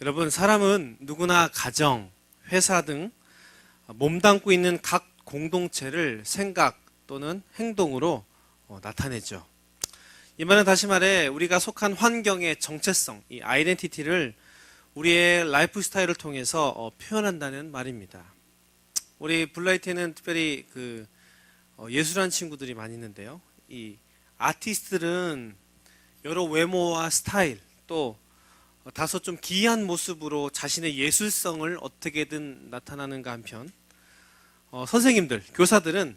여러분, 사람은 누구나 가정, 회사 등 몸담고 있는 각 공동체를 생각 또는 행동으로 나타내죠. 이 말은 다시 말해 우리가 속한 환경의 정체성, 이 아이덴티티를 우리의 라이프 스타일을 통해서 표현한다는 말입니다. 우리 블라이트에는 특별히 예술하는 친구들이 많이 있는데요. 이 아티스트들은 여러 외모와 스타일 또 다소 좀 기이한 모습으로 자신의 예술성을 어떻게든 나타나는가 한편 선생님들, 교사들은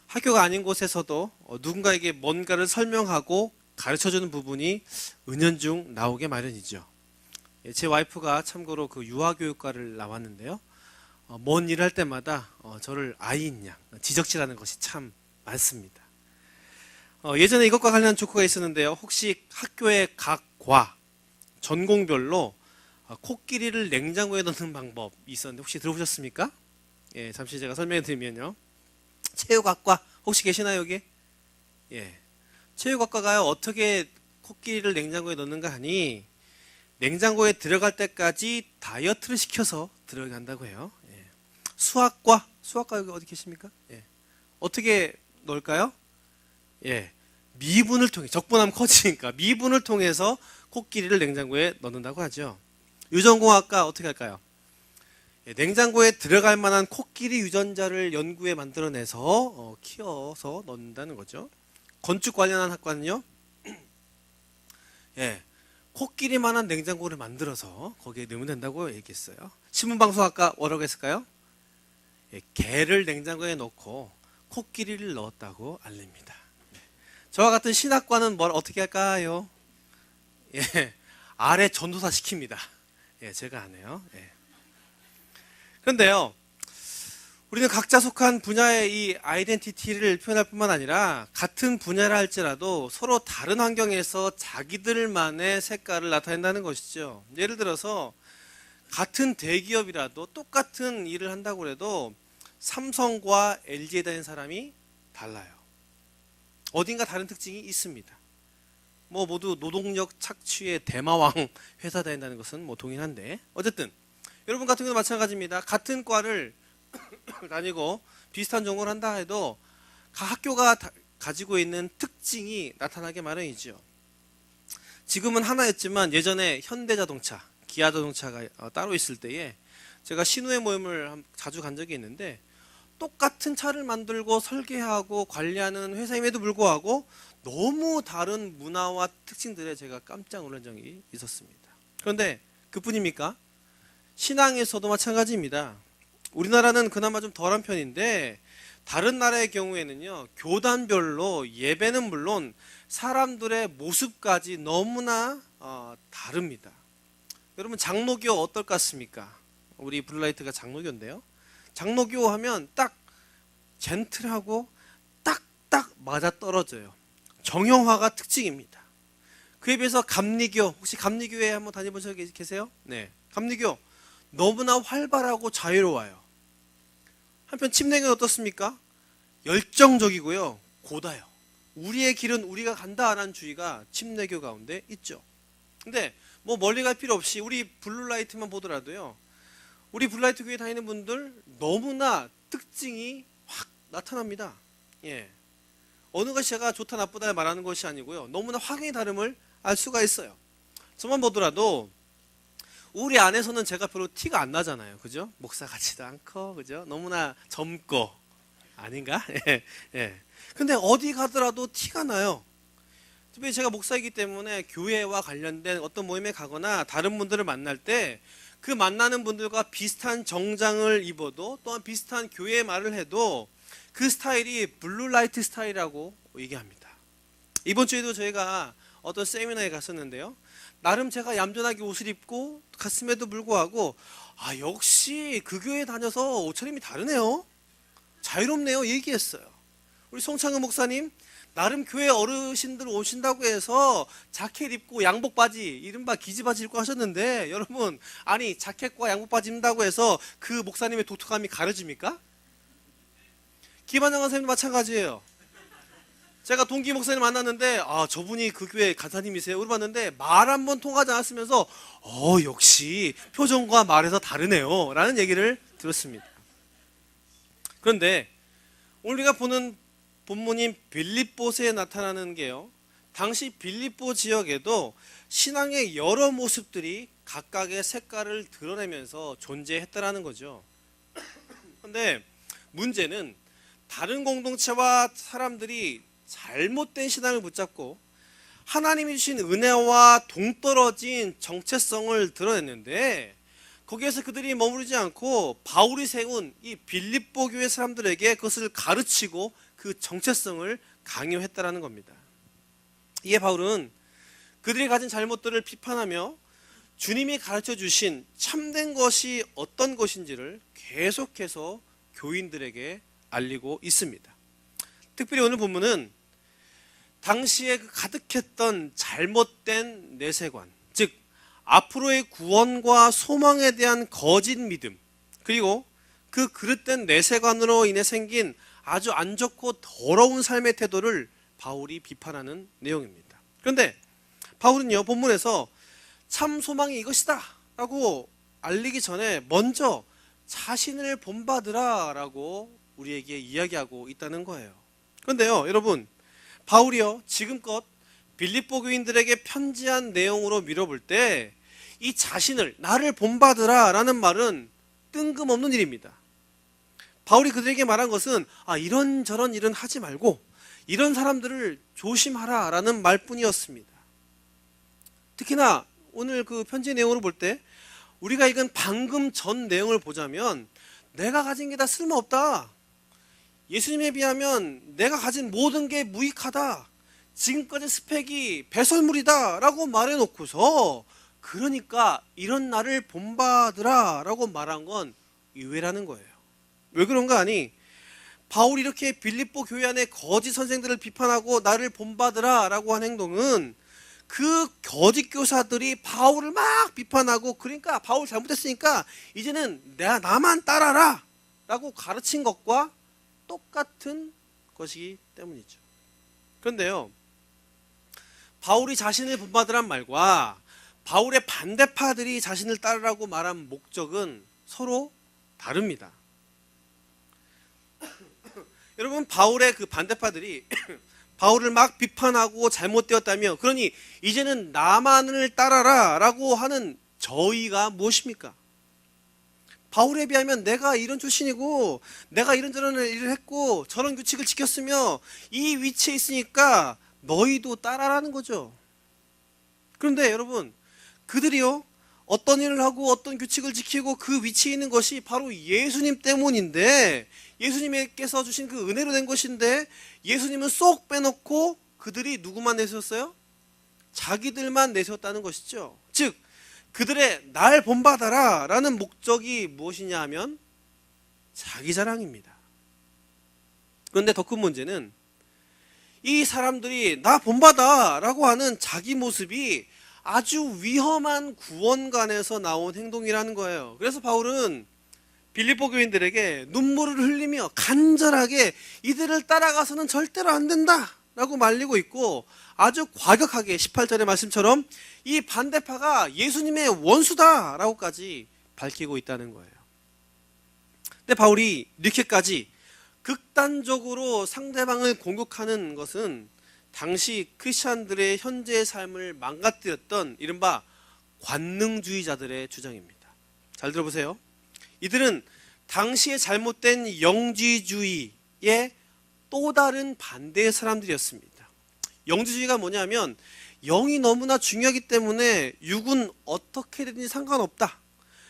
학교가 아닌 곳에서도 누군가에게 뭔가를 설명하고 가르쳐주는 부분이 은연중 나오게 마련이죠. 제 와이프가 참고로 유아교육과를 나왔는데요. 뭔 일 할 때마다 저를 아이인 양 지적질하는 것이 참 많습니다. 예전에 이것과 관련한 조크가 있었는데요. 혹시 학교의 각 과 전공별로 코끼리를 냉장고에 넣는 방법이 있었는데 혹시 들어보셨습니까? 예, 잠시 제가 설명해 드리면요. 체육학과 혹시 계시나요 여기? 예, 체육학과가요 어떻게 코끼리를 냉장고에 넣는가 하니 냉장고에 들어갈 때까지 다이어트를 시켜서 들어간다고 해요. 예. 수학과 여기 어디 계십니까? 예. 어떻게 넣을까요? 예, 미분을 통해 적분하면 커지니까 미분을 통해서 코끼리를 냉장고에 넣는다고 하죠. 유전공학과 어떻게 할까요? 예, 냉장고에 들어갈 만한 코끼리 유전자를 연구에 만들어내서 키워서 넣는다는 거죠. 건축 관련한 학과는요. 예, 코끼리만한 냉장고를 만들어서 거기에 넣으면 된다고 얘기했어요. 신문방송학과 뭐라고 했을까요? 예, 개를 냉장고에 넣고 코끼리를 넣었다고 알립니다. 저와 같은 신학과는 뭘 어떻게 할까요? 예, 아래 전도사 시킵니다. 예, 제가 안 해요. 예. 그런데요, 우리는 각자 속한 분야의 이 아이덴티티를 표현할 뿐만 아니라 같은 분야라 할지라도 서로 다른 환경에서 자기들만의 색깔을 나타낸다는 것이죠. 예를 들어서 같은 대기업이라도 똑같은 일을 한다고 해도 삼성과 LG에 다니는 사람이 달라요. 어딘가 다른 특징이 있습니다. 모두 노동력 착취의 대마왕 회사 다닌다는 것은 동일한데 어쨌든 여러분 같은 경우도 마찬가지입니다. 같은 과를 다니고 비슷한 전공을 한다 해도 각 학교가 가지고 있는 특징이 나타나게 마련이죠. 지금은 하나였지만 예전에 현대자동차, 기아자동차가 따로 있을 때에 제가 신우회 모임을 자주 간 적이 있는데 똑같은 차를 만들고 설계하고 관리하는 회사임에도 불구하고 너무 다른 문화와 특징들에 제가 깜짝 놀란 적이 있었습니다. 그런데 그뿐입니까? 신앙에서도 마찬가지입니다. 우리나라는 그나마 좀 덜한 편인데 다른 나라의 경우에는요, 교단별로 예배는 물론 사람들의 모습까지 너무나 다릅니다. 여러분 장로교 어떨 것 같습니까? 우리 블라이트가 장로교인데요. 장로교 하면 딱 젠틀하고 딱딱 맞아떨어져요. 정형화가 특징입니다. 그에 비해서 감리교, 혹시 감리교회 한번 다녀본 적 계세요? 네, 감리교 너무나 활발하고 자유로워요. 한편 침례교는 어떻습니까? 열정적이고요, 고다요. 우리의 길은 우리가 간다라는 주의가 침례교 가운데 있죠. 근데 멀리 갈 필요 없이 우리 블루라이트만 보더라도요, 우리 블라이트 교회 다니는 분들 너무나 특징이 확 나타납니다. 예, 어느 것이 제가 좋다 나쁘다 말하는 것이 아니고요, 너무나 확연히 다름을 알 수가 있어요. 저만 보더라도 우리 안에서는 제가 별로 티가 안 나잖아요, 그죠? 목사 같지도 않고, 그죠? 너무나 젊고 아닌가? 예, 예. 근데 어디 가더라도 티가 나요. 특별히 제가 목사이기 때문에 교회와 관련된 어떤 모임에 가거나 다른 분들을 만날 때 그 만나는 분들과 비슷한 정장을 입어도 또한 비슷한 교회 말을 해도 그 스타일이 블루라이트 스타일이라고 얘기합니다. 이번 주에도 저희가 어떤 세미나에 갔었는데요, 나름 제가 얌전하게 옷을 입고 갔음에도 불구하고 역시 그 교회 다녀서 옷차림이 다르네요, 자유롭네요 얘기했어요. 우리 송창은 목사님 나름 교회 어르신들 오신다고 해서 자켓 입고 양복 바지, 이른바 기지바지 입고 하셨는데 여러분, 아니 자켓과 양복 바지 입는다고 해서 그 목사님의 독특함이 가려집니까? 김한영 선생님도 마찬가지예요. 제가 동기 목사님 만났는데 저분이 그 교회 간사님이세요? 물어봤는데 말 한 번 통하지 않았으면서 역시 표정과 말에서 다르네요 라는 얘기를 들었습니다. 그런데 오늘 우리가 보는 본문인 빌립보서에 나타나는 게요, 당시 빌립보 지역에도 신앙의 여러 모습들이 각각의 색깔을 드러내면서 존재했다라는 거죠. 그런데 문제는 다른 공동체와 사람들이 잘못된 신앙을 붙잡고 하나님이 주신 은혜와 동떨어진 정체성을 드러냈는데, 거기에서 그들이 머무르지 않고 바울이 세운 이 빌립보 교회 사람들에게 그것을 가르치고 그 정체성을 강요했다라는 겁니다. 이에 바울은 그들이 가진 잘못들을 비판하며 주님이 가르쳐 주신 참된 것이 어떤 것인지를 계속해서 교인들에게 알리고 있습니다. 특별히 오늘 본문은 당시에 가득했던 잘못된 내세관, 즉 앞으로의 구원과 소망에 대한 거짓 믿음, 그리고 그 그릇된 내세관으로 인해 생긴 아주 안 좋고 더러운 삶의 태도를 바울이 비판하는 내용입니다. 그런데 바울은요, 본문에서 참 소망이 이것이다 라고 알리기 전에 먼저 자신을 본받으라 라고 우리에게 이야기하고 있다는 거예요. 그런데요, 여러분, 바울이요, 지금껏 빌립보 교인들에게 편지한 내용으로 미뤄볼 때 이 자신을, 나를 본받으라 라는 말은 뜬금없는 일입니다. 바울이 그들에게 말한 것은 이런저런 일은 하지 말고 이런 사람들을 조심하라 라는 말뿐이었습니다. 특히나 오늘 그 편지 내용으로 볼 때 우리가 읽은 방금 전 내용을 보자면 내가 가진 게 다 쓸모없다, 예수님에 비하면 내가 가진 모든 게 무익하다, 지금까지 스펙이 배설물이다 라고 말해놓고서 그러니까 이런 나를 본받으라 라고 말한 건 의외라는 거예요. 왜 그런가 하니 바울이 이렇게 빌립보 교회 안에 거짓 선생들을 비판하고 나를 본받으라 라고 한 행동은 그 거짓 교사들이 바울을 막 비판하고, 그러니까 바울 잘못했으니까 이제는 나만 따라라 라고 가르친 것과 똑같은 것이기 때문이죠. 그런데요, 바울이 자신을 본받으란 말과 바울의 반대파들이 자신을 따르라고 말한 목적은 서로 다릅니다. 여러분, 바울의 그 반대파들이 바울을 막 비판하고 잘못되었다며, 그러니 이제는 나만을 따라라 라고 하는 저의가 무엇입니까? 바울에 비하면 내가 이런 출신이고 내가 이런저런 일을 했고 저런 규칙을 지켰으며 이 위치에 있으니까 너희도 따라라는 거죠. 그런데 여러분, 그들이요, 어떤 일을 하고 어떤 규칙을 지키고 그 위치에 있는 것이 바로 예수님 때문인데, 예수님께서 주신 그 은혜로 된 것인데 예수님은 쏙 빼놓고 그들이 누구만 내세웠어요? 자기들만 내세웠다는 것이죠. 즉 그들의 날 본받아라 라는 목적이 무엇이냐 하면 자기 자랑입니다. 그런데 더 큰 문제는 이 사람들이 나 본받아 라고 하는 자기 모습이 아주 위험한 구원관에서 나온 행동이라는 거예요. 그래서 바울은 빌립보 교인들에게 눈물을 흘리며 간절하게 이들을 따라가서는 절대로 안 된다 라고 말리고 있고, 아주 과격하게 18절의 말씀처럼 이 반대파가 예수님의 원수다 라고까지 밝히고 있다는 거예요. 근데 바울이 이렇게까지 극단적으로 상대방을 공격하는 것은 당시 크리스찬들의 현재의 삶을 망가뜨렸던 이른바 관능주의자들의 주장입니다. 잘 들어보세요. 이들은 당시의 잘못된 영지주의의 또 다른 반대의 사람들이었습니다. 영지주의가 뭐냐면 영이 너무나 중요하기 때문에 육은 어떻게 되든지 상관없다,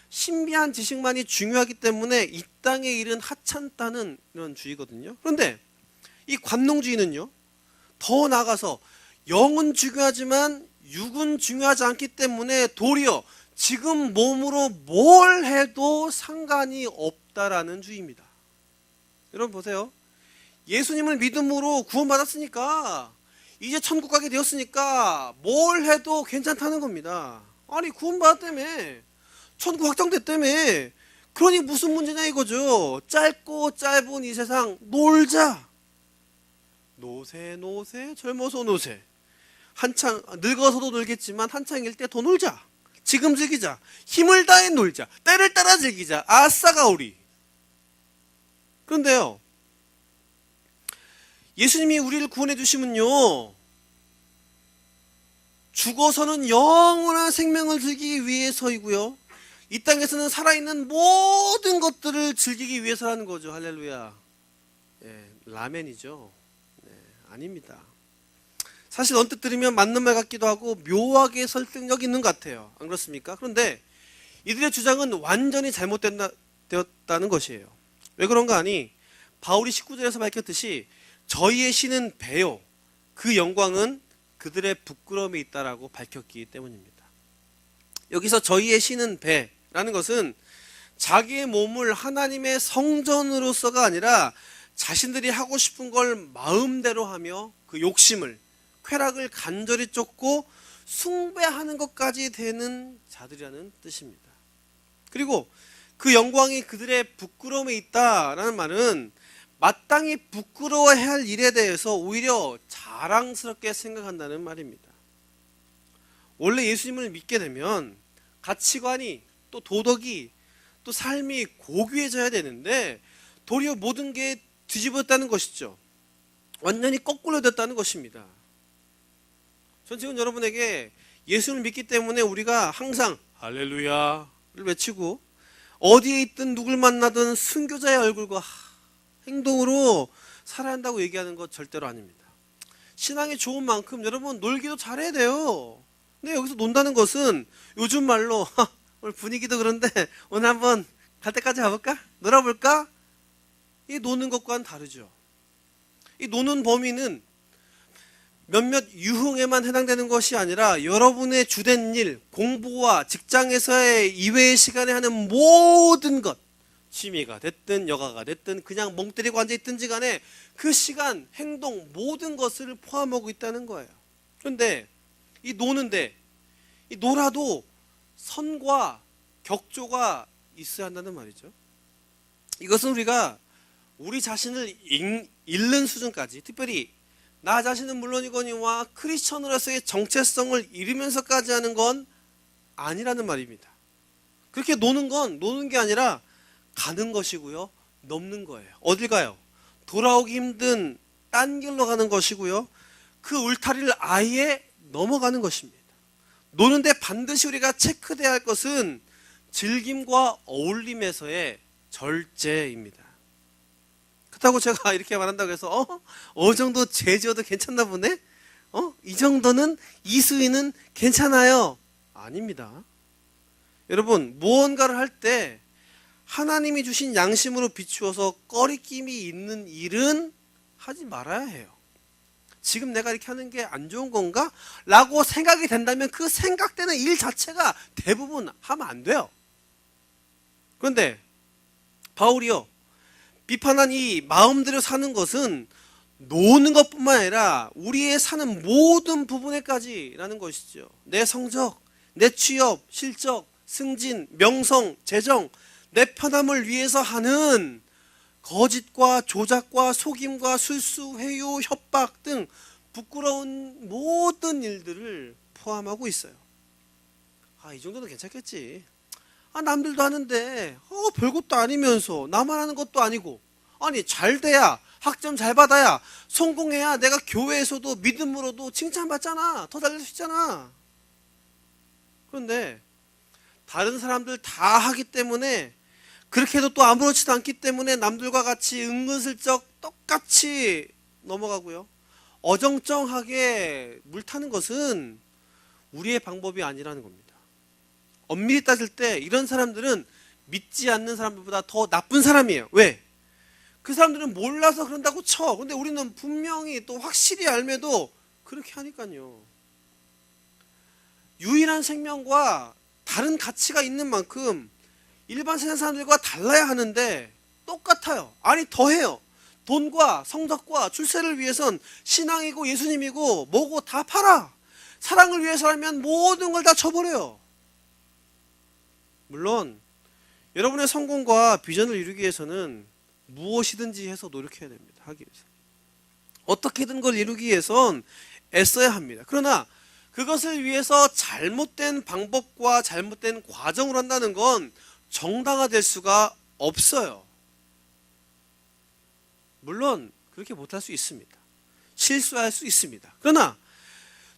신비한 지식만이 중요하기 때문에 이 땅의 일은 하찮다는 이런 주의거든요. 그런데 이 관능주의는요, 더 나아가서 영은 중요하지만 육은 중요하지 않기 때문에 도리어 지금 몸으로 뭘 해도 상관이 없다라는 주의입니다. 여러분 보세요. 예수님을 믿음으로 구원받았으니까, 이제 천국 가게 되었으니까 뭘 해도 괜찮다는 겁니다. 아니 구원받았다며, 천국 확정됐다며, 그러니 무슨 문제냐 이거죠. 짧고 짧은 이 세상 놀자. 노세 젊어서 노세. 한창 늙어서도 놀겠지만 한창일 때 더 놀자. 지금 즐기자. 힘을 다해 놀자. 때를 따라 즐기자. 아싸가 우리. 그런데요, 예수님이 우리를 구원해 주시면요, 죽어서는 영원한 생명을 즐기기 위해서이고요, 이 땅에서는 살아있는 모든 것들을 즐기기 위해서라는 거죠. 할렐루야. 라멘이죠. 아닙니다. 사실 언뜻 들으면 맞는 말 같기도 하고 묘하게 설득력 있는 것 같아요. 안 그렇습니까? 그런데 이들의 주장은 완전히 잘못되었다는 것이에요. 왜 그런가 하니 바울이 19절에서 밝혔듯이 저희의 신은 배요, 그 영광은 그들의 부끄러움에 있다라고 밝혔기 때문입니다. 여기서 저희의 신은 배라는 것은 자기의 몸을 하나님의 성전으로서가 아니라 자신들이 하고 싶은 걸 마음대로 하며 그 욕심을, 쾌락을 간절히 쫓고 숭배하는 것까지 되는 자들이라는 뜻입니다. 그리고 그 영광이 그들의 부끄러움에 있다라는 말은 마땅히 부끄러워해야 할 일에 대해서 오히려 자랑스럽게 생각한다는 말입니다. 원래 예수님을 믿게 되면 가치관이, 또 도덕이, 또 삶이 고귀해져야 되는데 도리어 모든 게 뒤집어졌다는 것이죠. 완전히 거꾸로 됐다는 것입니다. 전 지금 여러분에게 예수를 믿기 때문에 우리가 항상 할렐루야를 외치고 어디에 있든 누굴 만나든 순교자의 얼굴과 행동으로 살아야 한다고 얘기하는 것 절대로 아닙니다. 신앙이 좋은 만큼 여러분 놀기도 잘해야 돼요. 근데 여기서 논다는 것은 요즘 말로 오늘 분위기도 그런데 오늘 한번 갈 때까지 가볼까? 놀아볼까? 이 노는 것과는 다르죠. 이 노는 범위는 몇몇 유흥에만 해당되는 것이 아니라 여러분의 주된 일, 공부와 직장에서의 이외의 시간에 하는 모든 것, 취미가 됐든 여가가 됐든 그냥 멍 때리고 앉아있든지 간에 그 시간, 행동, 모든 것을 포함하고 있다는 거예요. 그런데 이 노는데, 이 놀아도 선과 격조가 있어야 한다는 말이죠. 이것은 우리가 우리 자신을 잃는 수준까지, 특별히 나 자신은 물론이거니와 크리스천으로서의 정체성을 잃으면서까지 하는 건 아니라는 말입니다. 그렇게 노는 건 노는 게 아니라 가는 것이고요, 넘는 거예요. 어딜 가요? 돌아오기 힘든 딴 길로 가는 것이고요, 그 울타리를 아예 넘어가는 것입니다. 노는데 반드시 우리가 체크돼야 할 것은 즐김과 어울림에서의 절제입니다. 그렇다고 제가 이렇게 말한다고 해서 어느 정도 제지어도 괜찮나 보네? 이 정도는 이수위는 괜찮아요. 아닙니다. 여러분, 무언가를 할 때 하나님이 주신 양심으로 비추어서 꺼리낌이 있는 일은 하지 말아야 해요. 지금 내가 이렇게 하는 게 안 좋은 건가? 라고 생각이 된다면 그 생각되는 일 자체가 대부분 하면 안 돼요. 그런데 바울이요, 비판한 이 마음대로 사는 것은 노는 것뿐만 아니라 우리의 사는 모든 부분에까지라는 것이죠. 내 성적, 내 취업, 실적, 승진, 명성, 재정, 내 편함을 위해서 하는 거짓과 조작과 속임과 술수, 회유, 협박 등 부끄러운 모든 일들을 포함하고 있어요. 이 정도는 괜찮겠지. 남들도 하는데 별것도 아니면서 나만 하는 것도 아니고, 아니 잘 돼야, 학점 잘 받아야, 성공해야 내가 교회에서도 믿음으로도 칭찬받잖아. 더 달릴 수 있잖아. 그런데 다른 사람들 다 하기 때문에, 그렇게 해도 또 아무렇지도 않기 때문에 남들과 같이 은근슬쩍 똑같이 넘어가고요, 어정쩡하게 물타는 것은 우리의 방법이 아니라는 겁니다. 엄밀히 따질 때 이런 사람들은 믿지 않는 사람들보다 더 나쁜 사람이에요. 왜? 그 사람들은 몰라서 그런다고 쳐. 근데 우리는 분명히 또 확실히 알매도 그렇게 하니까요. 유일한 생명과 다른 가치가 있는 만큼 일반 세상 사람들과 달라야 하는데 똑같아요. 아니 더해요. 돈과 성적과 출세를 위해선 신앙이고 예수님이고 뭐고 다 팔아. 사랑을 위해서라면 모든 걸 다 쳐버려요. 물론 여러분의 성공과 비전을 이루기 위해서는 무엇이든지 해서 노력해야 됩니다. 하기 위해서. 어떻게든 그걸 이루기 위해선 애써야 합니다. 그러나 그것을 위해서 잘못된 방법과 잘못된 과정을 한다는 건 정당화될 수가 없어요. 물론 그렇게 못할 수 있습니다. 실수할 수 있습니다. 그러나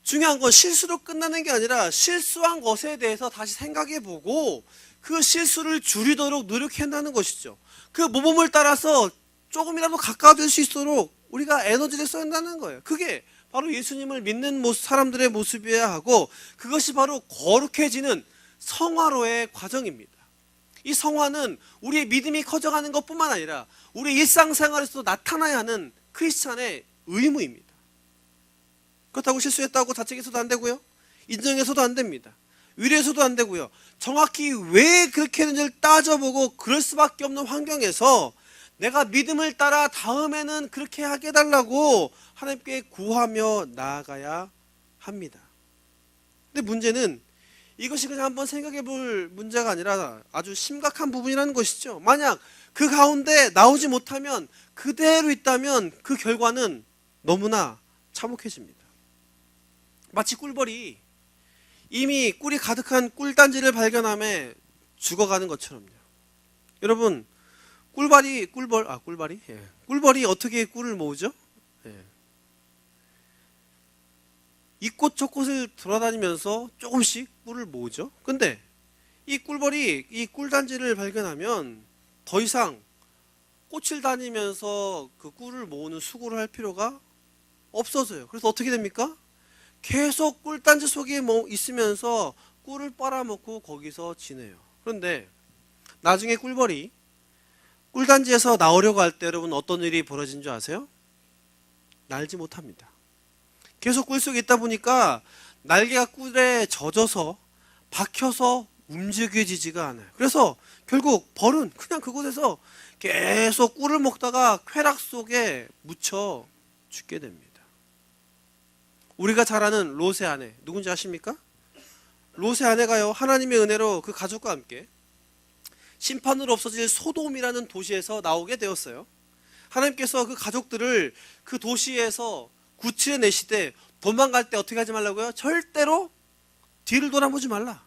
중요한 건 실수로 끝나는 게 아니라 실수한 것에 대해서 다시 생각해보고 그 실수를 줄이도록 노력한다는 것이죠. 그 모범을 따라서 조금이라도 가까워질 수 있도록 우리가 에너지를 써야 한다는 거예요. 그게 바로 예수님을 믿는 사람들의 모습이어야 하고, 그것이 바로 거룩해지는 성화로의 과정입니다. 이 성화는 우리의 믿음이 커져가는 것뿐만 아니라 우리 일상생활에서도 나타나야 하는 크리스찬의 의무입니다. 그렇다고 실수했다고 자책해서도 안 되고요, 인정해서도 안 됩니다. 위로해서도 안 되고요. 정확히 왜 그렇게 했는지를 따져보고 그럴 수밖에 없는 환경에서 내가 믿음을 따라 다음에는 그렇게 하게 해달라고 하나님께 구하며 나아가야 합니다. 근데 문제는 이것이 그냥 한번 생각해 볼 문제가 아니라 아주 심각한 부분이라는 것이죠. 만약 그 가운데 나오지 못하면, 그대로 있다면 그 결과는 너무나 참혹해집니다. 마치 꿀벌이 이미 꿀이 가득한 꿀단지를 발견함에 죽어가는 것처럼요. 여러분, 꿀벌이 어떻게 꿀을 모으죠? 이곳 저곳을 돌아다니면서 조금씩 꿀을 모으죠. 근데 이 꿀벌이 이 꿀단지를 발견하면 더 이상 꽃을 다니면서 그 꿀을 모으는 수고를 할 필요가 없어져요. 그래서 어떻게 됩니까? 계속 꿀단지 속에 있으면서 꿀을 빨아먹고 거기서 지내요. 그런데 나중에 꿀벌이 꿀단지에서 나오려고 할 때 여러분 어떤 일이 벌어진 줄 아세요? 날지 못합니다. 계속 꿀 속에 있다 보니까 날개가 꿀에 젖어서 박혀서 움직여지지가 않아요. 그래서 결국 벌은 그냥 그곳에서 계속 꿀을 먹다가 쾌락 속에 묻혀 죽게 됩니다. 우리가 잘 아는 롯의 아내, 누군지 아십니까? 롯의 아내가요, 하나님의 은혜로 그 가족과 함께 심판으로 없어질 소돔이라는 도시에서 나오게 되었어요. 하나님께서 그 가족들을 그 도시에서 구출해 내시되 도망갈 때 어떻게 하지 말라고요? 절대로 뒤를 돌아보지 말라.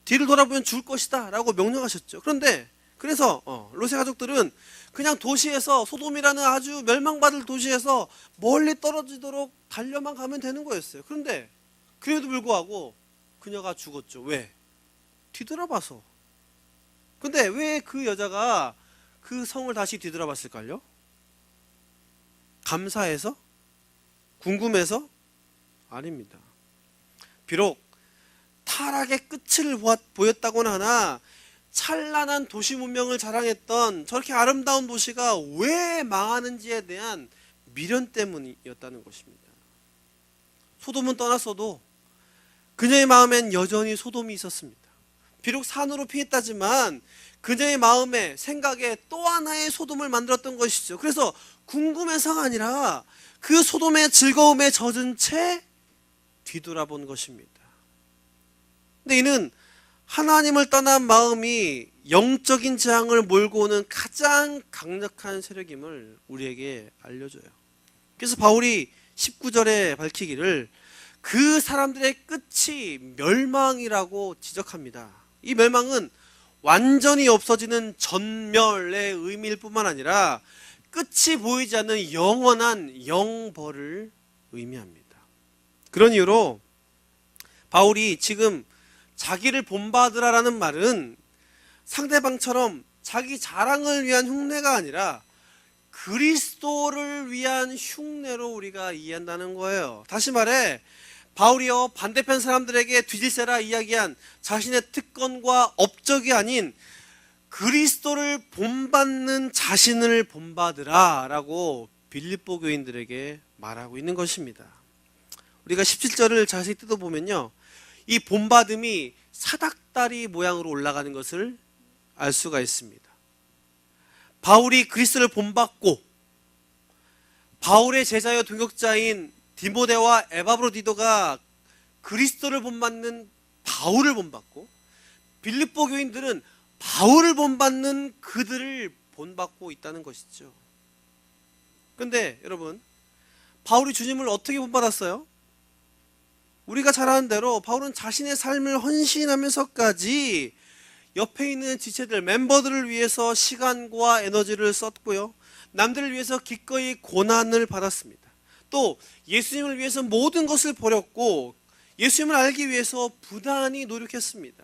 뒤를 돌아보면 죽을 것이다 라고 명령하셨죠. 그런데 그래서 롯의 가족들은 그냥 도시에서, 소돔이라는 아주 멸망받을 도시에서 멀리 떨어지도록 달려만 가면 되는 거였어요. 그런데 그래도 불구하고 그녀가 죽었죠. 왜? 뒤돌아봐서. 근데 왜 그 여자가 그 성을 다시 뒤돌아봤을까요? 감사해서? 궁금해서? 아닙니다. 비록 타락의 끝을 보였다고는 하나 찬란한 도시 문명을 자랑했던 저렇게 아름다운 도시가 왜 망하는지에 대한 미련 때문이었다는 것입니다. 소돔은 떠났어도 그녀의 마음엔 여전히 소돔이 있었습니다. 비록 산으로 피했다지만 그녀의 마음에, 생각에 또 하나의 소돔을 만들었던 것이죠. 그래서 궁금해서가 아니라 그 소돔의 즐거움에 젖은 채 뒤돌아본 것입니다. 근데 이는 하나님을 떠난 마음이 영적인 재앙을 몰고 오는 가장 강력한 세력임을 우리에게 알려줘요. 그래서 바울이 19절에 밝히기를 그 사람들의 끝이 멸망이라고 지적합니다. 이 멸망은 완전히 없어지는 전멸의 의미일 뿐만 아니라 끝이 보이지 않는 영원한 영벌을 의미합니다. 그런 이유로 바울이 지금 자기를 본받으라라는 말은 상대방처럼 자기 자랑을 위한 흉내가 아니라 그리스도를 위한 흉내로 우리가 이해한다는 거예요. 다시 말해 바울이요, 반대편 사람들에게 뒤질세라 이야기한 자신의 특권과 업적이 아닌 그리스도를 본받는 자신을 본받으라 라고 빌립보 교인들에게 말하고 있는 것입니다. 우리가 17절을 자세히 뜯어보면요, 이 본받음이 사닥다리 모양으로 올라가는 것을 알 수가 있습니다. 바울이 그리스도를 본받고 바울의 제자여 동역자인 디모데와 에바브로디도가 그리스도를 본받는 바울을 본받고, 빌립보 교인들은 바울을 본받는 그들을 본받고 있다는 것이죠. 그런데 여러분, 바울이 주님을 어떻게 본받았어요? 우리가 잘 아는 대로 바울은 자신의 삶을 헌신하면서까지 옆에 있는 지체들, 멤버들을 위해서 시간과 에너지를 썼고요. 남들을 위해서 기꺼이 고난을 받았습니다. 또 예수님을 위해서 모든 것을 버렸고 예수님을 알기 위해서 부단히 노력했습니다.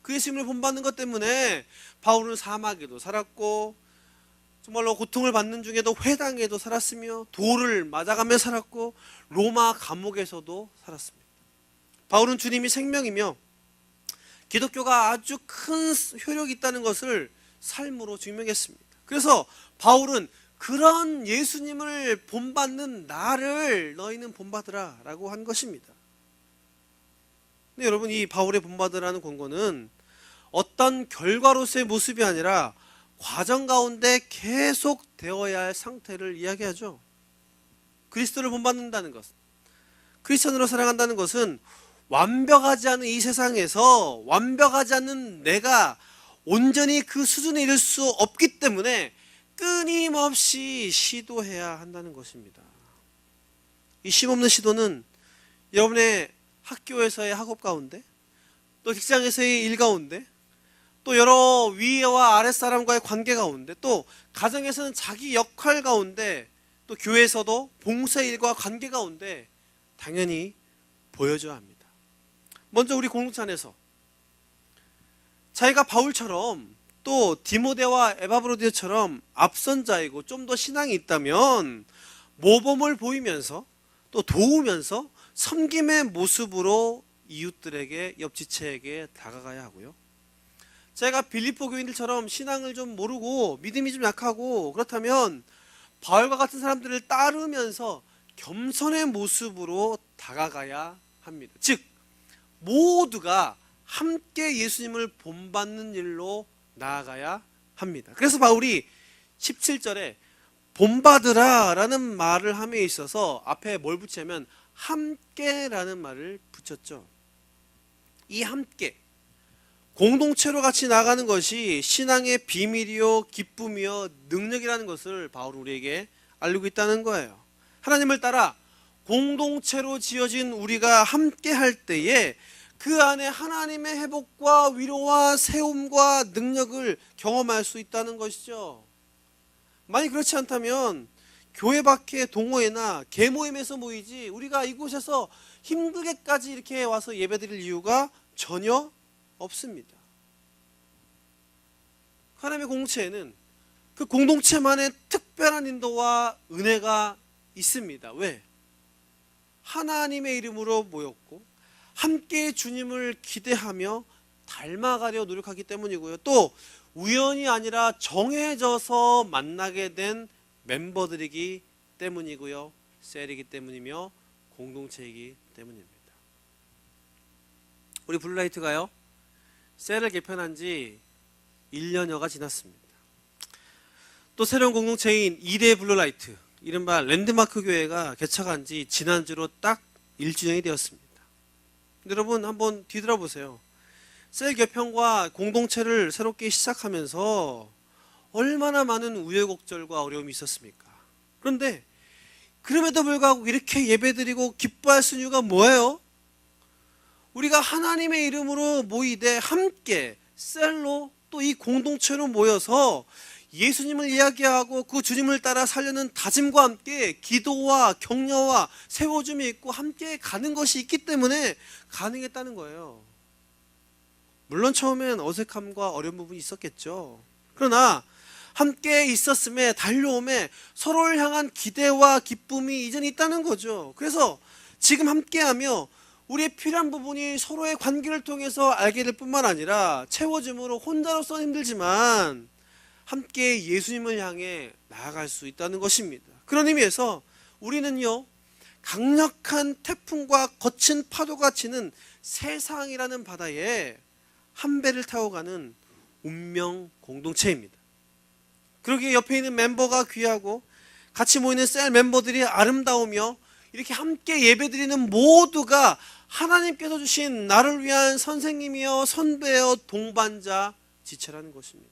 그 예수님을 본받는 것 때문에 바울은 사막에도 살았고 정말로 고통을 받는 중에도 회당에도 살았으며 돌을 맞아가며 살았고 로마 감옥에서도 살았습니다. 바울은 주님이 생명이며 기독교가 아주 큰 효력이 있다는 것을 삶으로 증명했습니다. 그래서 바울은 그런 예수님을 본받는 나를 너희는 본받으라 라고 한 것입니다. 근데 여러분, 이 바울의 본받으라는 권고는 어떤 결과로서의 모습이 아니라 과정 가운데 계속 되어야 할 상태를 이야기하죠. 그리스도를 본받는다는 것, 크리스천으로 살아간다는 것은 완벽하지 않은 이 세상에서 완벽하지 않는 내가 온전히 그 수준에 이를 수 없기 때문에 끊임없이 시도해야 한다는 것입니다. 이 쉼없는 시도는 여러분의 학교에서의 학업 가운데, 또 직장에서의 일 가운데, 또 여러 위와 아랫사람과의 관계 가운데, 또 가정에서는 자기 역할 가운데, 또 교회에서도 봉사일과 관계 가운데 당연히 보여줘야 합니다. 먼저 우리 공동체 안에서 자기가 바울처럼 또 디모데와 에바브로디처럼 앞선 자이고 좀 더 신앙이 있다면 모범을 보이면서 또 도우면서 섬김의 모습으로 이웃들에게, 옆지체에게 다가가야 하고요. 제가 빌립보 교인들처럼 신앙을 좀 모르고 믿음이 좀 약하고 그렇다면 바울과 같은 사람들을 따르면서 겸손의 모습으로 다가가야 합니다. 즉 모두가 함께 예수님을 본받는 일로 나아가야 합니다. 그래서 바울이 17절에 본받으라 라는 말을 함에 있어서 앞에 뭘 붙이냐면 함께 라는 말을 붙였죠. 이 함께, 공동체로 같이 나가는 것이 신앙의 비밀이요 기쁨이요 능력이라는 것을 바울은 우리에게 알리고 있다는 거예요. 하나님을 따라 공동체로 지어진 우리가 함께 할 때에 그 안에 하나님의 회복과 위로와 세움과 능력을 경험할 수 있다는 것이죠. 만약 그렇지 않다면 교회 밖의 동호회나 개모임에서 모이지 우리가 이곳에서 힘들게까지 이렇게 와서 예배드릴 이유가 전혀 없습니다. 하나님의 공동체에는 그 공동체만의 특별한 인도와 은혜가 있습니다. 왜? 하나님의 이름으로 모였고 함께 주님을 기대하며 닮아가려 노력하기 때문이고요. 또 우연이 아니라 정해져서 만나게 된 멤버들이기 때문이고요. 셀이기 때문이며 공동체이기 때문입니다. 우리 블루라이트가요, 셀을 개편한 지 1년여가 지났습니다. 또 새로운 공동체인 2대 블루라이트, 이른바 랜드마크 교회가 개척한 지 지난주로 딱 1주년이 되었습니다. 여러분 한번 뒤돌아보세요. 셀 개편과 공동체를 새롭게 시작하면서 얼마나 많은 우여곡절과 어려움이 있었습니까? 그런데 그럼에도 불구하고 이렇게 예배드리고 기뻐할 수 있는 이유가 뭐예요? 우리가 하나님의 이름으로 모이되 함께 셀로 또 이 공동체로 모여서 예수님을 이야기하고 그 주님을 따라 살려는 다짐과 함께 기도와 격려와 세워줌이 있고 함께 가는 것이 있기 때문에 가능했다는 거예요. 물론 처음엔 어색함과 어려운 부분이 있었겠죠. 그러나 함께 있었음에, 달려옴에 서로를 향한 기대와 기쁨이 이전에 있다는 거죠. 그래서 지금 함께하며 우리의 필요한 부분이 서로의 관계를 통해서 알게 될 뿐만 아니라 채워짐으로 혼자로서는 힘들지만 함께 예수님을 향해 나아갈 수 있다는 것입니다. 그런 의미에서 우리는요, 강력한 태풍과 거친 파도가 치는 세상이라는 바다에 한 배를 타고 가는 운명 공동체입니다. 그러기에 옆에 있는 멤버가 귀하고 같이 모이는 셀 멤버들이 아름다우며 이렇게 함께 예배드리는 모두가 하나님께서 주신 나를 위한 선생님이여 선배여 동반자 지체라는 것입니다.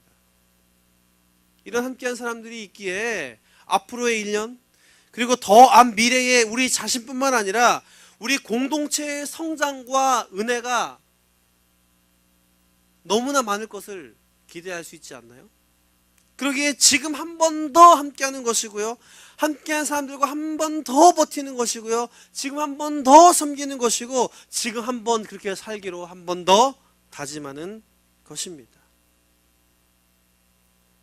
이런 함께한 사람들이 있기에 앞으로의 1년 그리고 더 앞 미래에 우리 자신뿐만 아니라 우리 공동체의 성장과 은혜가 너무나 많을 것을 기대할 수 있지 않나요? 그러기에 지금 한 번 더 함께하는 것이고요, 함께한 사람들과 한 번 더 버티는 것이고요, 지금 한 번 더 섬기는 것이고, 지금 한 번 그렇게 살기로 한 번 더 다짐하는 것입니다.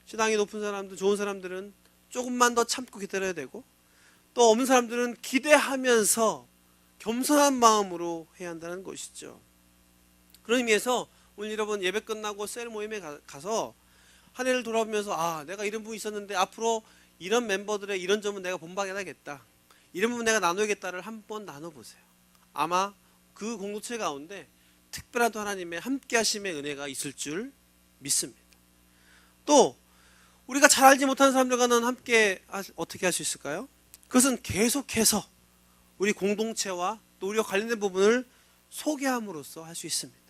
신앙이 높은 사람들, 좋은 사람들은 조금만 더 참고 기다려야 되고, 또 없는 사람들은 기대하면서 겸손한 마음으로 해야 한다는 것이죠. 그런 의미에서 오늘 여러분 예배 끝나고 셀 모임에 가서 한 해를 돌아보면서 내가 이런 부분이 있었는데 앞으로 이런 멤버들의 이런 점은 내가 본받아야겠다, 이런 부분 내가 나눠야겠다를 한번 나눠보세요. 아마 그 공동체 가운데 특별한 또 하나님의 함께 하심의 은혜가 있을 줄 믿습니다. 또 우리가 잘 알지 못하는 사람들과는 함께 어떻게 할 수 있을까요? 그것은 계속해서 우리 공동체와 또 우리와 관련된 부분을 소개함으로써 할 수 있습니다.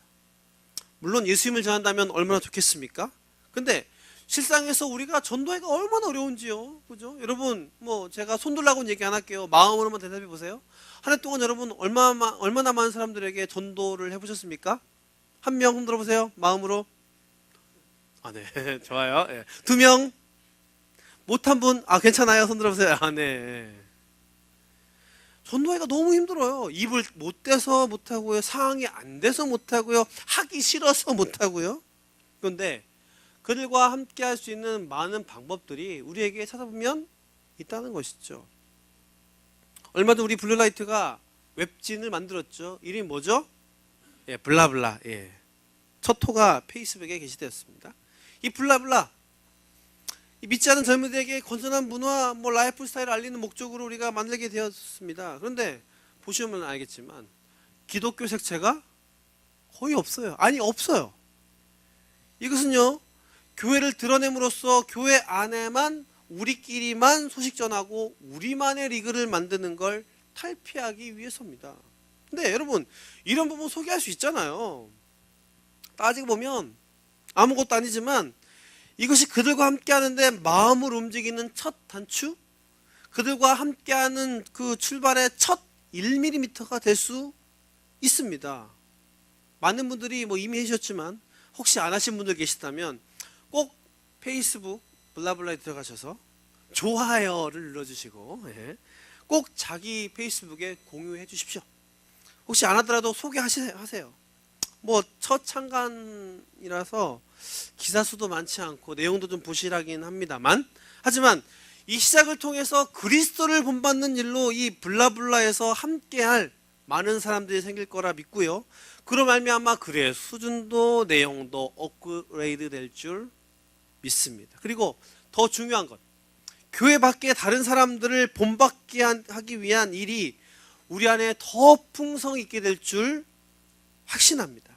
물론 예수님을 전한다면 얼마나 좋겠습니까? 근데 실상에서 우리가 전도회가 얼마나 어려운지요, 그죠? 여러분, 제가 손들라고는 얘기 안 할게요. 마음으로만 대답해 보세요. 한 해 동안 여러분 얼마나 많은 사람들에게 전도를 해보셨습니까? 한 명 흔들어 보세요. 마음으로. 네, 좋아요. 네. 2명. 못한 분, 괜찮아요. 손들어 보세요. 네. 전도회가 너무 힘들어요. 입을 못 대서 못하고요, 상황이 안 돼서 못하고요, 하기 싫어서 못하고요. 그런데 그들과 함께 할 수 있는 많은 방법들이 우리에게 찾아보면 있다는 것이죠. 얼마 전 우리 블루라이트가 웹진을 만들었죠. 이름이 뭐죠? 블라블라. 첫 호가 페이스북에 게시되었습니다. 이 블라블라, 이 믿지 않은 젊은이들에게 건전한 문화, 라이프 스타일을 알리는 목적으로 우리가 만들게 되었습니다. 그런데 보시면 알겠지만 기독교 색채가 거의 없어요. 없어요. 이것은요, 교회를 드러냄으로써 교회 안에만 우리끼리만 소식 전하고 우리만의 리그를 만드는 걸 탈피하기 위해서입니다. 근데 여러분, 이런 부분 소개할 수 있잖아요. 따지고 보면 아무것도 아니지만 이것이 그들과 함께 하는데 마음을 움직이는 첫 단추, 그들과 함께하는 그 출발의 첫 1mm가 될 수 있습니다. 많은 분들이 이미 하셨지만 혹시 안 하신 분들 계시다면 꼭 페이스북 블라블라에 들어가셔서 좋아요를 눌러주시고 꼭 자기 페이스북에 공유해 주십시오. 혹시 안 하더라도 소개하세요. 첫 창간이라서 기사 수도 많지 않고 내용도 좀 부실하긴 합니다만, 하지만 이 시작을 통해서 그리스도를 본받는 일로 이 블라블라에서 함께할 많은 사람들이 생길 거라 믿고요, 그로 말미암아 글의 수준도 내용도 업그레이드 될 줄 믿습니다. 그리고 더 중요한 것, 교회 밖에 다른 사람들을 본받게 하기 위한 일이 우리 안에 더 풍성히 있게 될 줄 확신합니다.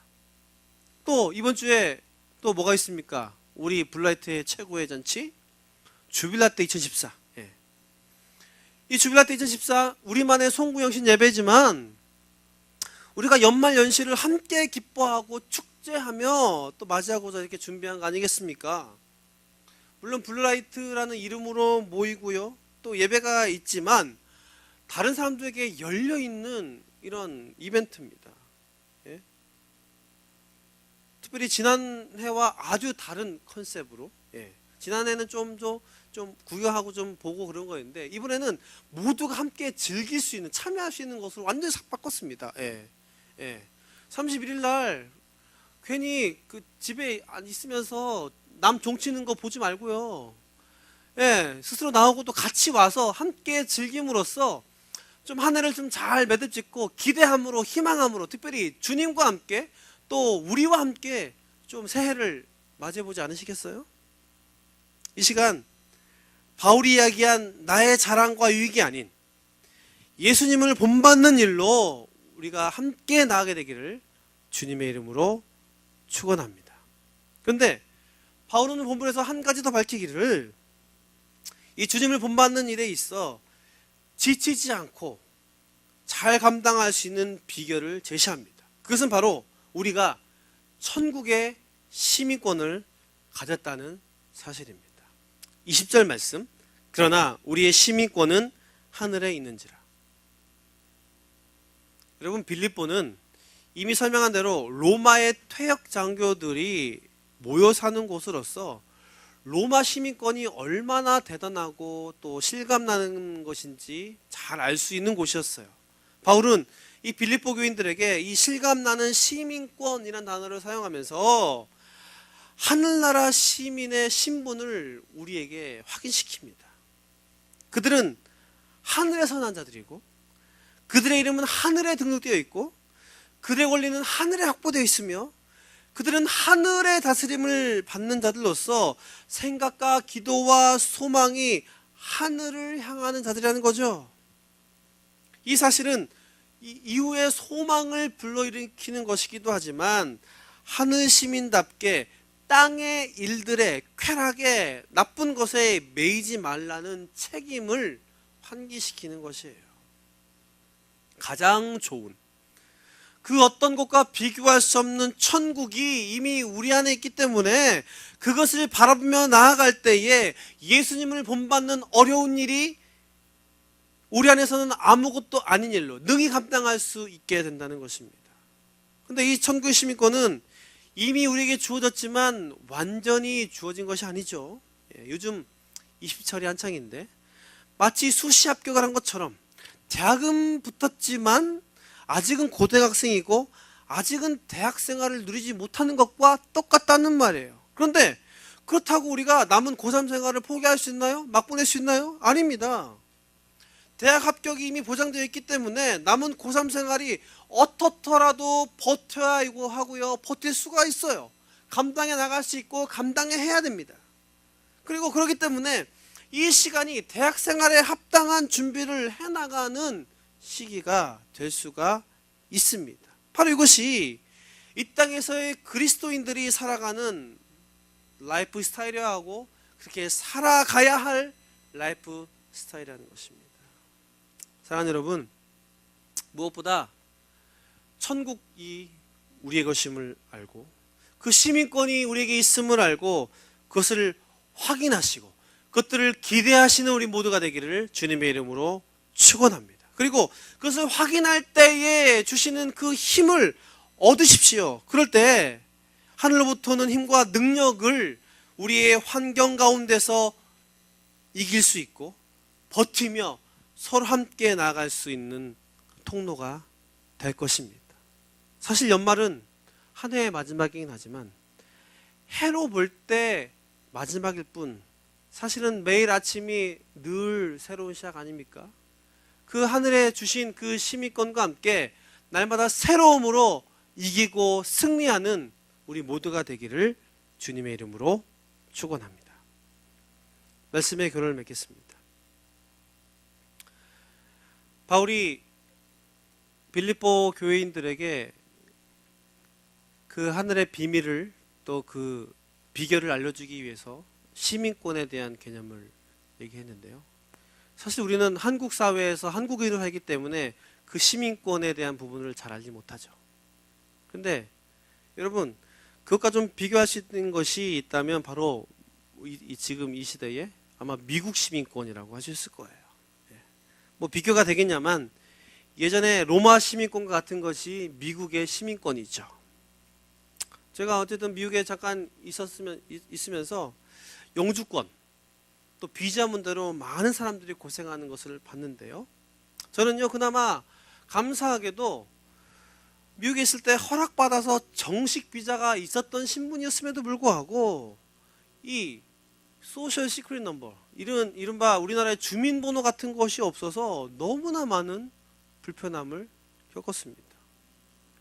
또 이번 주에 또 뭐가 있습니까? 우리 블라이트의 최고의 잔치 주빌라때 2014. 이 주빌라때 2014 우리만의 송구영신 예배지만 우리가 연말 연시를 함께 기뻐하고 축제하며 또 맞이하고자 이렇게 준비한 거 아니겠습니까? 물론 블루라이트라는 이름으로 모이고요, 또 예배가 있지만 다른 사람들에게 열려있는 이런 이벤트입니다. 특별히 지난해와 아주 다른 컨셉으로, 지난해는 좀 구경하고 좀 보고 그런 거였는데 이번에는 모두가 함께 즐길 수 있는, 참여할 수 있는 것으로 완전히 싹 바꿨습니다. 31일 날 괜히 그 집에 안 있으면서 남 종치는 거 보지 말고요, 스스로 나오고 또 같이 와서 함께 즐김으로써 좀 한 해를 좀 잘 매듭짓고 기대함으로, 희망함으로, 특별히 주님과 함께 또 우리와 함께 좀 새해를 맞이해보지 않으시겠어요? 이 시간 바울이 이야기한 나의 자랑과 유익이 아닌 예수님을 본받는 일로 우리가 함께 나아가게 되기를 주님의 이름으로 축원합니다. 그런데 바울은 본문에서 한 가지 더 밝히기를, 이 주님을 본받는 일에 있어 지치지 않고 잘 감당할 수 있는 비결을 제시합니다. 그것은 바로 우리가 천국의 시민권을 가졌다는 사실입니다. 20절 말씀, 그러나 우리의 시민권은 하늘에 있는지라. 여러분, 빌립보는 이미 설명한 대로 로마의 퇴역 장교들이 모여 사는 곳으로서 로마 시민권이 얼마나 대단하고 또 실감나는 것인지 잘 알 수 있는 곳이었어요. 바울은 이 빌립보 교인들에게 이 실감나는 시민권이라는 단어를 사용하면서 하늘나라 시민의 신분을 우리에게 확인시킵니다. 그들은 하늘에서 난 자들이고, 그들의 이름은 하늘에 등록되어 있고, 그들의 권리는 하늘에 확보되어 있으며, 그들은 하늘의 다스림을 받는 자들로서 생각과 기도와 소망이 하늘을 향하는 자들이라는 거죠. 이 사실은 이후에 소망을 불러일으키는 것이기도 하지만, 하늘 시민답게 땅의 일들에, 쾌락에, 나쁜 것에 매이지 말라는 책임을 환기시키는 것이에요. 가장 좋은, 그 어떤 것과 비교할 수 없는 천국이 이미 우리 안에 있기 때문에 그것을 바라보며 나아갈 때에 예수님을 본받는 어려운 일이 우리 안에서는 아무것도 아닌 일로 능히 감당할 수 있게 된다는 것입니다. 그런데 이 천국의 시민권은 이미 우리에게 주어졌지만 완전히 주어진 것이 아니죠. 요즘 20철이 한창인데 마치 수시 합격을 한 것처럼 대학은 붙었지만 아직은 고등학생이고 아직은 대학생활을 누리지 못하는 것과 똑같다는 말이에요. 그런데 그렇다고 우리가 남은 고3 생활을 포기할 수 있나요? 막 보낼 수 있나요? 아닙니다. 대학 합격이 이미 보장되어 있기 때문에 남은 고3 생활이 어떻더라도 버텨야 하고요, 버틸 수가 있어요. 감당해 나갈 수 있고 감당해 해야 됩니다. 그리고 그렇기 때문에 이 시간이 대학 생활에 합당한 준비를 해나가는 시기가 될 수가 있습니다. 바로 이것이 이 땅에서의 그리스도인들이 살아가는 라이프 스타일이라 하고 그렇게 살아가야 할 라이프 스타일이라는 것입니다. 사랑하는 여러분, 무엇보다 천국이 우리의 것임을 알고 그 시민권이 우리에게 있음을 알고 그것을 확인하시고 그것들을 기대하시는 우리 모두가 되기를 주님의 이름으로 축원합니다. 그리고 그것을 확인할 때에 주시는 그 힘을 얻으십시오. 그럴 때 하늘로부터 오는 힘과 능력을 우리의 환경 가운데서 이길 수 있고 버티며 서로 함께 나아갈 수 있는 통로가 될 것입니다. 사실 연말은 한 해의 마지막이긴 하지만 해로 볼 때 마지막일 뿐 사실은 매일 아침이 늘 새로운 시작 아닙니까? 그 하늘에 주신 그 시민권과 함께 날마다 새로움으로 이기고 승리하는 우리 모두가 되기를 주님의 이름으로 축원합니다. 말씀의 결론을 맺겠습니다. 바울이 빌립보 교회인들에게 그 하늘의 비밀을 또 그 비결을 알려주기 위해서 시민권에 대한 개념을 얘기했는데요. 사실 우리는 한국 사회에서 한국인을 살기 때문에 그 시민권에 대한 부분을 잘 알지 못하죠. 그런데 여러분, 그것과 좀 비교할 수 있는 것이 있다면 바로 지금 이 시대에 아마 미국 시민권이라고 하실 거예요. 뭐 비교가 되겠냐만 예전에 로마 시민권과 같은 것이 미국의 시민권이죠. 제가 어쨌든 미국에 잠깐 있으면서 영주권 또 비자 문제로 많은 사람들이 고생하는 것을 봤는데요. 저는요 그나마 감사하게도 미국에 있을 때 허락받아서 정식 비자가 있었던 신분이었음에도 불구하고 이 소셜 시크릿 넘버 이른바 우리나라의 주민번호 같은 것이 없어서 너무나 많은 불편함을 겪었습니다.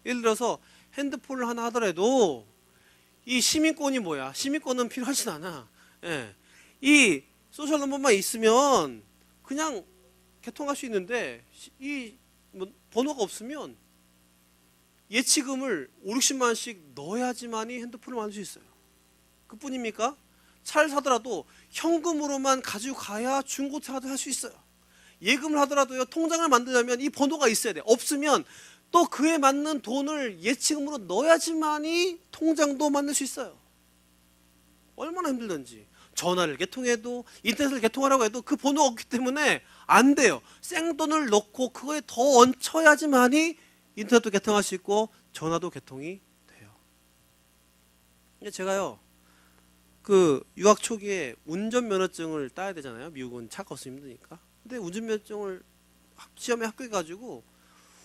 예를 들어서 핸드폰을 하나 하더라도 이 시민권이 뭐야? 시민권은 필요하진 않아. 이 소셜 넘버만 있으면 그냥 개통할 수 있는데 이 번호가 없으면 예치금을 5, 60만 원씩 넣어야지만이 핸드폰을 만들 수 있어요. 그뿐입니까? 차를 사더라도 현금으로만 가지고 가야 중고차도 할 수 있어요. 예금을 하더라도요 통장을 만들려면 이 번호가 있어야 돼. 없으면 또 그에 맞는 돈을 예치금으로 넣어야지만이 통장도 만들 수 있어요. 얼마나 힘들던지. 전화를 개통해도 인터넷을 개통하라고 해도 그 번호가 없기 때문에 안 돼요. 생돈을 넣고 그거에 더 얹혀야지만이 인터넷도 개통할 수 있고 전화도 개통이 돼요. 근데 제가요, 그 유학 초기에 운전면허증을 따야 되잖아요. 미국은 차가 없으면 힘드니까. 근데 운전면허증을 시험에 합격해가지고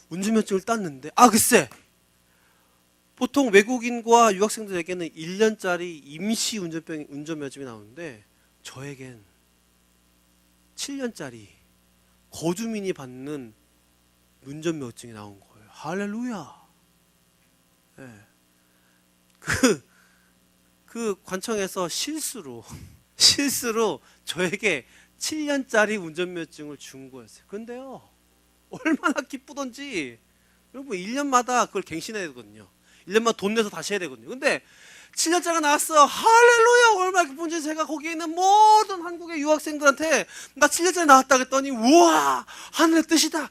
운전면허증을 땄는데, 글쎄, 보통 외국인과 유학생들에게는 1년짜리 임시 운전면허증이 나오는데 저에겐 7년짜리 거주민이 받는 운전면허증이 나온 거예요. 할렐루야. 네. 그 관청에서 실수로 저에게 7년짜리 운전면허증을 준 거였어요. 근데요, 얼마나 기쁘던지. 여러분, 1년마다 그걸 갱신해야 되거든요. 1년마다 돈 내서 다시 해야 되거든요. 근데 7년짜리가 나왔어. 할렐루야. 얼마나 기쁜지. 제가 거기에 있는 모든 한국의 유학생들한테 나 7년짜리 나왔다 그랬더니, 우와, 하늘의 뜻이다.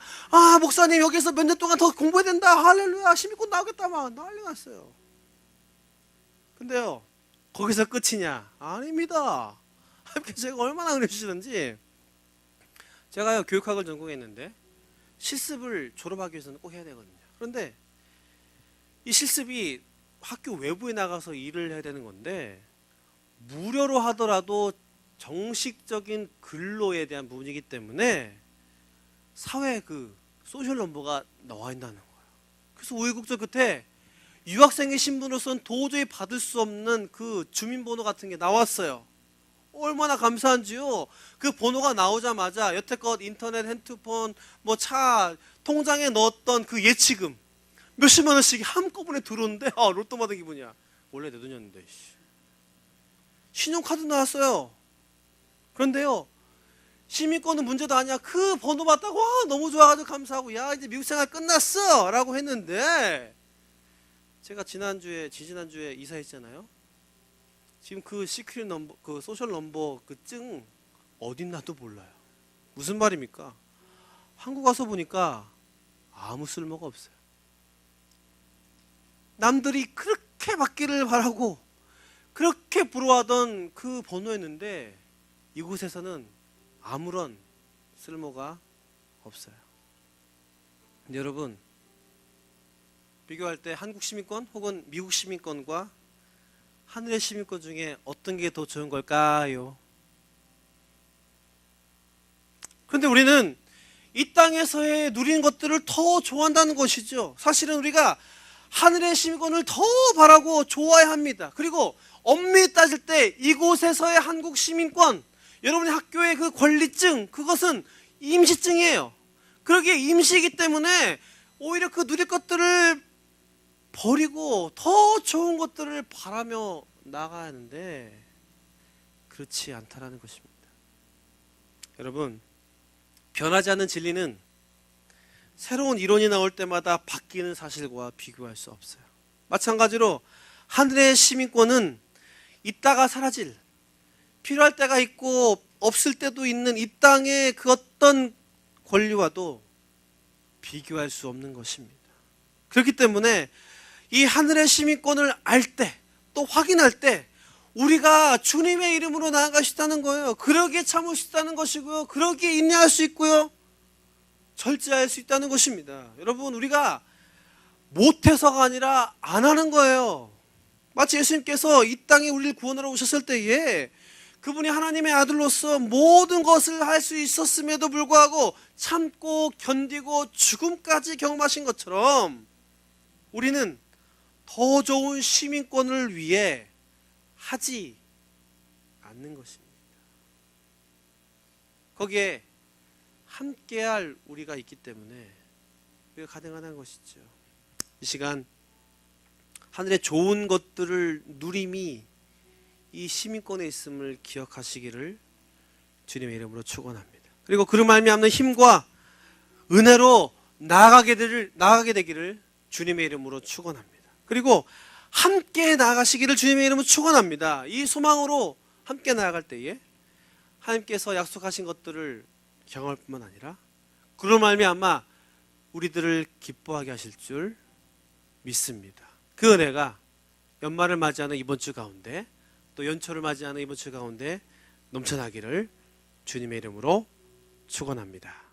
목사님 여기서 몇 년 동안 더 공부해야 된다. 할렐루야. 시민권 나오겠다. 막 난리 났어요. 근데요, 거기서 끝이냐? 아닙니다. 제가 얼마나 은혜 주시는지. 제가요, 교육학을 전공했는데 실습을 졸업하기 위해서는 꼭 해야 되거든요. 그런데 이 실습이 학교 외부에 나가서 일을 해야 되는 건데 무료로 하더라도 정식적인 근로에 대한 부분이기 때문에 사회 소셜 넘버가 나와 있다는 거예요. 그래서 우여곡절 끝에 유학생의 신분으로서는 도저히 받을 수 없는 그 주민번호 같은 게 나왔어요. 얼마나 감사한지요. 그 번호가 나오자마자 여태껏 인터넷, 핸드폰, 차, 통장에 넣었던 그 예치금 몇십만 원씩 한꺼번에 들어오는데 로또 받은 기분이야. 원래 내 돈이었는데. 신용카드 나왔어요. 그런데요, 시민권은 문제도 아니야. 그 번호 받다고 너무 좋아가지고 감사하고, 야 이제 미국 생활 끝났어 라고 했는데, 제가 지지난주에 이사했잖아요. 지금 그 시크릿 넘버, 그 소셜 넘버 그 증 어딨나도 몰라요. 무슨 말입니까? 한국 와서 보니까 아무 쓸모가 없어요. 남들이 그렇게 받기를 바라고 그렇게 부러워하던 그 번호였는데 이곳에서는 아무런 쓸모가 없어요. 근데 여러분, 비교할 때 한국 시민권 혹은 미국 시민권과 하늘의 시민권 중에 어떤 게 더 좋은 걸까요? 그런데 우리는 이 땅에서의 누리는 것들을 더 좋아한다는 것이죠. 사실은 우리가 하늘의 시민권을 더 바라고 좋아야 합니다. 그리고 엄밀히 따질 때 이곳에서의 한국 시민권, 여러분의 학교의 그 권리증, 그것은 임시증이에요. 그러기에 임시이기 때문에 오히려 그 누릴 것들을 버리고 더 좋은 것들을 바라며 나가야 하는데 그렇지 않다라는 것입니다. 여러분, 변하지 않는 진리는 새로운 이론이 나올 때마다 바뀌는 사실과 비교할 수 없어요. 마찬가지로 하늘의 시민권은 있다가 사라질, 필요할 때가 있고 없을 때도 있는 이 땅의 그 어떤 권리와도 비교할 수 없는 것입니다. 그렇기 때문에 이 하늘의 시민권을 알 때, 또 확인할 때 우리가 주님의 이름으로 나아갈 수 있다는 거예요. 그러기에 참을 수 있다는 것이고요. 그러기에 인내할 수 있고요. 절제할 수 있다는 것입니다. 여러분, 우리가 못해서가 아니라 안 하는 거예요. 마치 예수님께서 이 땅에 우리를 구원하러 오셨을 때에 그분이 하나님의 아들로서 모든 것을 할 수 있었음에도 불구하고 참고 견디고 죽음까지 경험하신 것처럼 우리는 더 좋은 시민권을 위해 하지 않는 것입니다. 거기에 함께할 우리가 있기 때문에 우리가 가능한 것이죠. 이 시간 하늘의 좋은 것들을 누림이 이 시민권에 있음을 기억하시기를 주님의 이름으로 축원합니다. 그리고 그로 말미암는 힘과 은혜로 나아가게 되기를 주님의 이름으로 축원합니다. 그리고 함께 나아가시기를 주님의 이름으로 축원합니다. 이 소망으로 함께 나아갈 때에 하나님께서 약속하신 것들을 경험할 뿐만 아니라 그로 말미암아 우리들을 기뻐하게 하실 줄 믿습니다. 그 은혜가 연말을 맞이하는 이번 주 가운데 또 연초를 맞이하는 이번 주 가운데 넘쳐나기를 주님의 이름으로 축원합니다.